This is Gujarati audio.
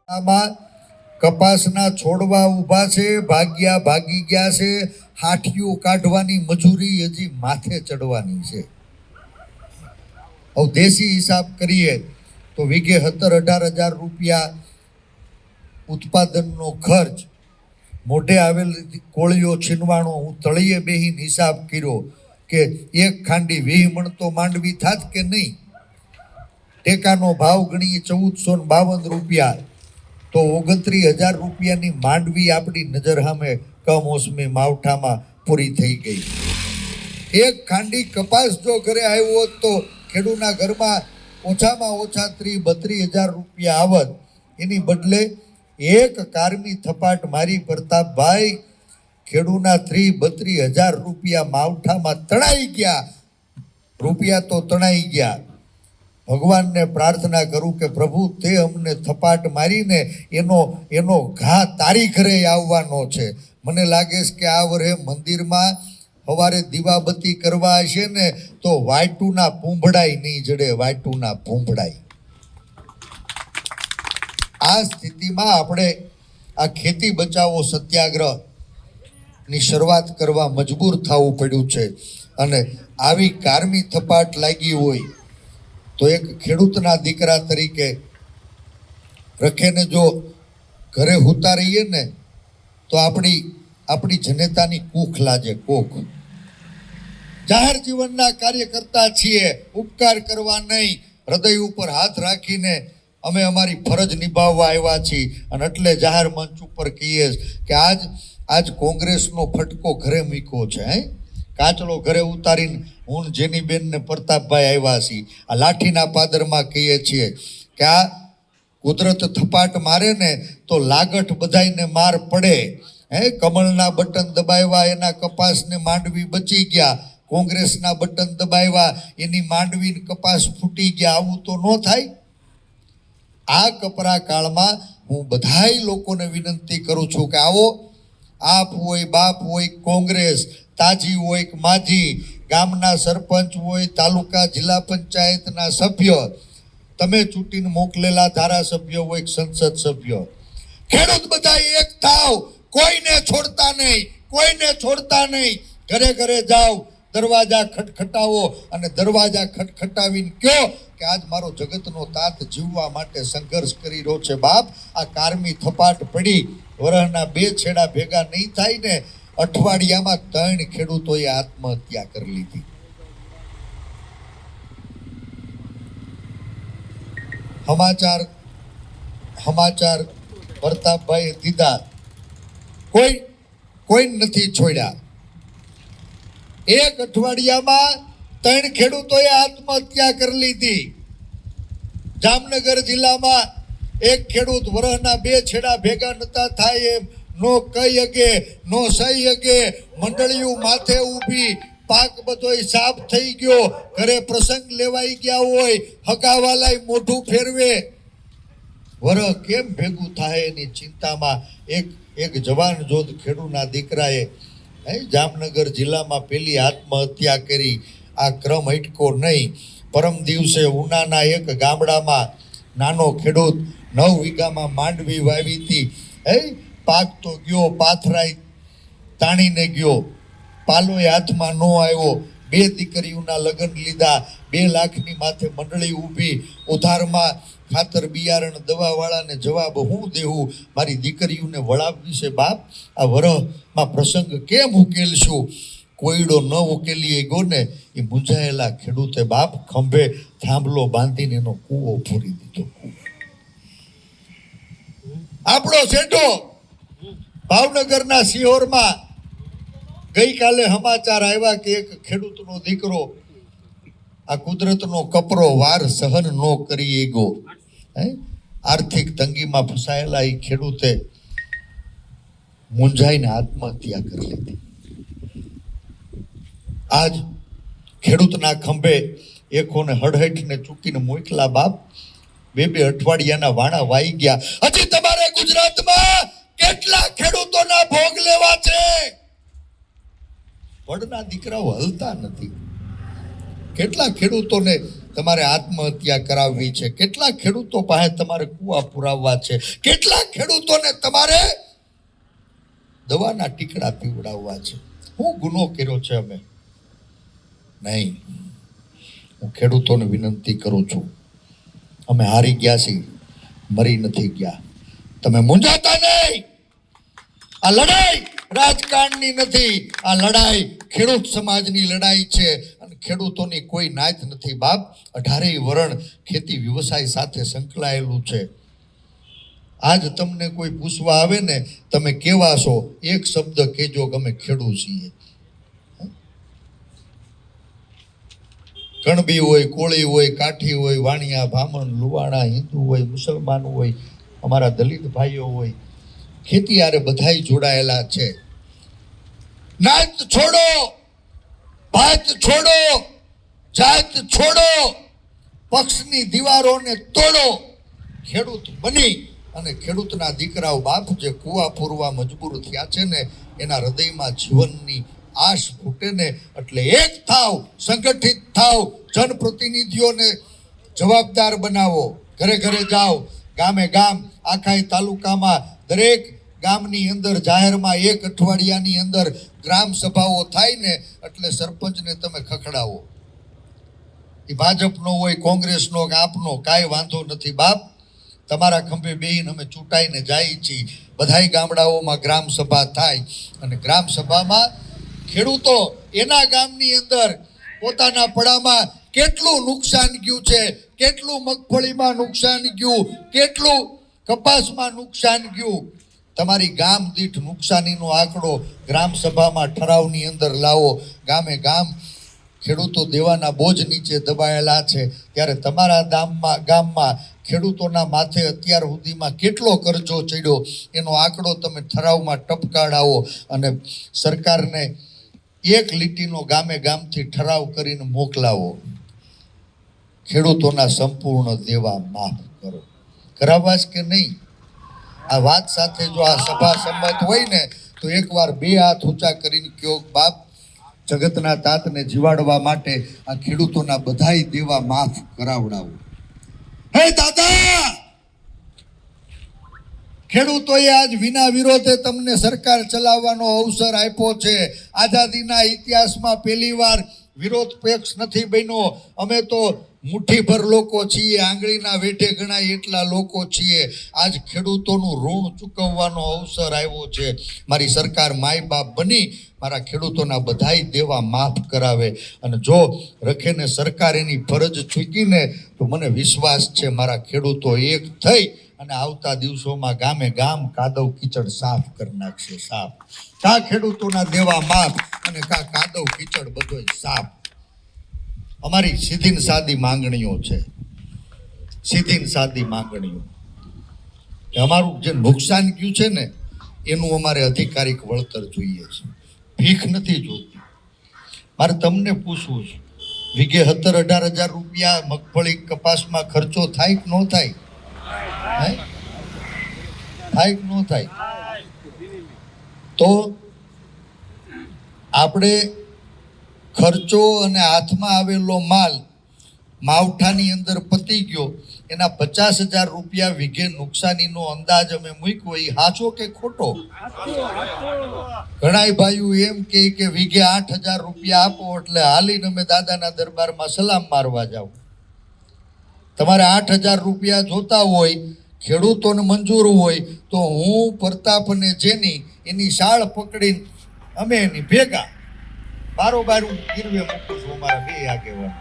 આમાં કપાસના છોડવા ઊભા છે, ભાગી ગયા છે, હાઠિયું કાઢવાની મજૂરી હજી માથે ચડવાની છે. હવે દેશી હિસાબ કરીએ તો વીઘે 17-18 હજાર રૂપિયા ઉત્પાદનનો ખર્ચ. મોઢે આવેલ કોળીઓ છીનવાનો હું તળિયે બેહીને હિસાબ કર્યો કે એક ખાંડી 20 મણ તો માંડવી થાત કે નહીં. ટેકાનો ભાવ ગણીએ 1452 રૂપિયા, તો 29,000 રૂપિયાની માંડવી આપણી નજર સામે કમોસમી માવઠામાં પૂરી થઈ ગઈ. એક ખાંડી કપાસ જો ઘરે આવ્યો હોત તો ખેડૂતના ઘરમાં ઓછામાં ઓછા 30-32 હજાર રૂપિયા આવત. એની બદલે એક કારમી થપાટ મારી પ્રતાપભાઈ ખેડૂતના 30-32 હજાર રૂપિયા માવઠામાં તણાઈ ગયા. રૂપિયા તો તણાઈ ગયા. ભગવાનને પ્રાર્થના કરું કે પ્રભુ તે અમને થપાટ મારીને એનો ઘા તારી ઘરે આવવાનો છે. મને લાગે છે કે આ વરે મંદિરમાં સવારે દીવાબત્તી કરવા હશે ને તો વાયટુના પૂંભડાઈ નહીં જડે, વાયટુના પૂંભડાઈ. આ સ્થિતિમાં આપણે આ ખેતી બચાવો સત્યાગ્રહની શરૂઆત કરવા મજબૂર થવું પડ્યું છે. અને આવી કારમી થપાટ લાગી હોય તો એક ખેડૂતના દીકરા તરીકે રખેને જો ઘરે હુતા રહીએ ને તો આપણી જનતાની કૂખ લાગે, કૂખ. જાહેર જીવનના કાર્યકર્તા છીએ, ઉપકાર કરવા નહીં, હૃદય ઉપર હાથ રાખીને અમે અમારી ફરજ નિભાવવા આવ્યા છીએ. અને એટલે જાહેર મંચ ઉપર કહીએ કે આજ કોંગ્રેસનો ફટકો ઘરે મૂક્યો છે. કાચલો ઘરે ઉતારીને હું જેનીબેન ને પ્રતાપભાઈ આવ્યા છીએ. આ લાઠીના પાદરમાં કહીએ છીએ કે આ કુદરત થપાટ મારે ને તો લાગઠ બધાઈને માર પડે. કમળના બટન દબાવ્યા, એના કપાસને માંડવી બચી ગયા. કોંગ્રેસના બટન દબાવ્યા, એની માંડવી કપાસ ફૂટી ગયા. આવું તો ન થાય. આ કપરા કાળમાં હું બધાય લોકોને વિનંતી કરું છું કે આવો, આપ હોય, બાપ હોય, કોંગ્રેસ, તાજી હોય કે માજી, ગામના સરપંચ હોય, તાલુકા જિલ્લા પંચાયતના સભ્ય, તમે ચૂંટીને મોકલેલા ધારાસભ્ય હોય કે સંસદ સભ્ય, ખેડૂત બધા એક થાવ, કોઈને છોડતા નહીં, કોઈને છોડતા નહીં. ઘરે ઘરે જાઓ, દરવાજા ખટખટાવો અને દરવાજા ખટખટાવીને કહો કે આજ મારો જગતનો તાત જીવવા માટે સંઘર્ષ કરી રહ્યો છે. બાપ, આ કારમી થપાટ પડી, વરહના 2 છેડા ભેગા નહીં થાય ને. અઠવાડિયામાં 3 ખેડૂતોએ આત્મહત્યા કરી લીધી. સમાચાર પ્રતાપભાઈ દીધા, કોઈ નથી છોડ્યા. એક અઠવાડિયામાં 3 ખેડૂતોએ આત્મહત્યા કરી લીધી. જામનગર જિલ્લામાં એક ખેડૂત વરહના 2 છેડા ભેગા નતા થાય એમ નો કહી હગે, નો સહી હગે, મંડળીઓ માથે ઊભી, પાક બધોય સાફ થઈ ગયો, ઘરે પ્રસંગ લેવાઈ ગયા હોય, હગાવાલાય મોઢું ફેરવે. વરહ કેમ ભેગું થાય એની ચિંતામાં એક જવાન જોધ ખેડૂતના દીકરાએ જામનગર જિલ્લામાં પેલી આત્મહત્યા કરી. આ ક્રમ હટકો નહીં. પરમ દિવસે ઉનાના એક ગામડામાં નાનો ખેડૂત 9 વીઘામાં માંડવી વાવી હતી. પાક તો ગયો, પાથરાઈ તાણીને ગયો, પાલોય હાથમાં ન આવ્યો. 2 દીકરીઓના લગ્ન લીધા, 2 લાખની માથે મંડળી ઊભી. ઉધારમાં ખાતર બિયારણ દવાવાળાને જવાબ હું દેવું, મારી દીકરીઓને વળાવવી છે. બાપ, આ વરહમાં પ્રસંગ કેમ ઉકેલશું? કોયડો ન ઉકેલીએ ગયો ને એ મૂંઝાયેલા ખેડૂતે બાપ ખંભે થાંભલો બાંધીને એનો કૂવો પૂરી દીધો. આપણો શેઠો ભાવનગરના સિહોરમાં ગઈકાલે સમાચાર આવ્યા કે એક ખેડૂતનો દીકરો આ કુદરતનો કપરો વાર સહન ન કરી ગયો. આર્થિક તંગીમાં ફસાયેલા એ ખેડૂતે મૂંઝાઈને આત્મહત્યા કરી લીધી. આજ ખેડૂતના ખંભે એકોને હડહઠને ચૂકીને મોકલા. બાપ, 2 અઠવાડિયાના વાણા વાઈ ગયા. હજી તમારે ગુજરાતમાં કેટલા ખેડૂતોના ભોગ લેવા છે? વડના દીકરાઓ હલતા નથી. કેટલા ખેડૂતોને તમારે આત્મહત્યા કરાવવી છે, કેટલા ખેડૂતો પાસે તમારે કુવા પુરાવવા છે, કેટલા ખેડૂતોને તમારે દવાના ટીકડા પીવડાવવા છે. હું ગુનો કર્યો છે અમે? નહીં. હું ખેડૂતોને વિનંતી કરું છું, અમે હારી ગયા છીએ, મરી નથી ગયા. તમે મૂંઝાતા નહીં. આ લડાઈ રાજકારણની નથી, આ લડાઈ ખેડૂત સમાજની લડાઈ છે. અને ખેડૂતોની કોઈ નાત નથી બાપ. 18 વરણ ખેતી વ્યવસાય સાથે સંકળાયેલું છે. આજ તમને કોઈ પૂછવા આવે ને તમે કેવા છો, એક શબ્દ કહેજો કે અમે ખેડૂત છીએ. કણબી હોય, કોળી હોય, કાઠી હોય, વાણિયા, ભામણ, લુવાણા, હિન્દુ હોય, મુસલમાન હોય, અમારા દલિત ભાઈઓ હોય, ખેતી આરે બધાય જોડાયેલા છે. નાત છોડો, ભાત છોડો, જાત છોડો, પક્ષની દીવારોને તોડો. ખેડૂત બની અને ખેડૂતના દીકરાઓ બાપ જે કુવા પૂરવા મજબૂર થયા છે ને, એના હૃદયમાં જીવનની આશ ફૂટે ને, એટલે એક થાવ, સંગઠિત થાવ, જનપ્રતિનિધિઓને જવાબદાર બનાવો. ઘરે ઘરે જાઓ, ગામે ગામ, આખા તાલુકામાં દરેક ગામની અંદર જાહેરમાં એક અઠવાડિયાની અંદર ગ્રામ સભાઓ થાય ને, એટલે સરપંચને તમે ખખડાવો. એ ભાજપનો હોય, કોંગ્રેસનો કે આપનો, કાંઈ વાંધો નથી બાપ. તમારા ખંભે બેહીને અમે ચૂંટાઈને જાય છીએ. બધાય ગામડાઓમાં ગ્રામ સભા થાય અને ગ્રામ સભામાં ખેડૂતો એના ગામની અંદર પોતાના પડામાં કેટલું નુકસાન ગયું છે, કેટલું મગફળીમાં નુકસાન ગયું, કેટલું કપાસમાં નુકસાન ગયું, તમારી ગામ દીઠ નુકસાનીનો આંકડો ગ્રામ સભામાં ઠરાવની અંદર લાવો. ગામે ગામ ખેડૂતો દેવાના બોજ નીચે દબાયેલા છે, ત્યારે તમારા ગામમાં ખેડૂતોના માથે અત્યાર સુધીમાં કેટલો કરજો ચડ્યો એનો આંકડો તમે ઠરાવમાં ટપકાડાવો અને સરકારને એક લીટીનો ગામે ગામથી ઠરાવ કરીને મોકલાવો. ખેડૂતોના સંપૂર્ણ દેવા માફ કરો. કરાવવા કે નહીં? આ વાત સાથે જો આ સભા સંમત હોય ને તો એકવાર 2 હાથ ઊંચા કરીને કયો બાપ, જગતના તાતને જીવાડવા માટે આ ખેડૂતોના બધાય દેવા માફ કરાવડાવો. હે દાદા, ખેડૂતોએ આજ વિના વિરોધે તમને સરકાર ચલાવવાનો અવસર આપ્યો છે. આઝાદીના ઇતિહાસમાં પહેલીવાર વિરોધ પક્ષ નથી બન્યો. અમે તો મુઠ્ઠીભર લોકો છીએ, આંગળીના વેઢે ગણાય એટલા લોકો છીએ. આજ ખેડૂતોનું ઋણ ચૂકવવાનો અવસર આવ્યો છે. મારી સરકાર માય બાપ બની મારા ખેડૂતોના બધાય દેવા માફ કરાવે. અને જો રખેને સરકાર એની ફરજ ચૂકીને તો મને વિશ્વાસ છે મારા ખેડૂતો એક થઈ અને આવતા દિવસોમાં ગામે ગામ કાદવ કીચડ સાફ કરી નાખશે. સાફ કા ખેડૂતોના દેવા માફ અને કા કાદવ કીચડ બધોય સાફ. અમારી સીધી ને સાદી માંગણીઓ છે, સીધી ને સાદી માંગણીઓ. અમારું જે નુકસાન ગયું છે ને એનું અમારે અધિકારિક વળતર જોઈએ છે, ભીખ નથી જોતી. મારે તમને પૂછવું છે, વીઘે 17-18 હજાર રૂપિયા મગફળી કપાસમાં ખર્ચો થાય કે ન થાય? થાય કે ન થાય? તો આપણે ખર્ચો અને હાથમાં આવેલો માલ માવઠાની અંદર પતી ગયો, એના 50,000 રૂપિયા વીઘે નુકસાનીનો અંદાજ અમે મૂક્યો. એ સાચો કે ખોટો? ઘણા ભાઈઓ એમ કે વીઘે 8,000 રૂપિયા આપો એટલે હાલીને અમે દાદાના દરબારમાં સલામ મારવા જાવ. તમારે 8,000 રૂપિયા જોતા હોય, ખેડૂતોને મંજૂર હોય તો હું પ્રતાપ અને જેની એની શાળ પકડીને અમે એની ભેગા બારોબાર હું ગીરવે મૂકું છું. અમારા 2 આગેવાન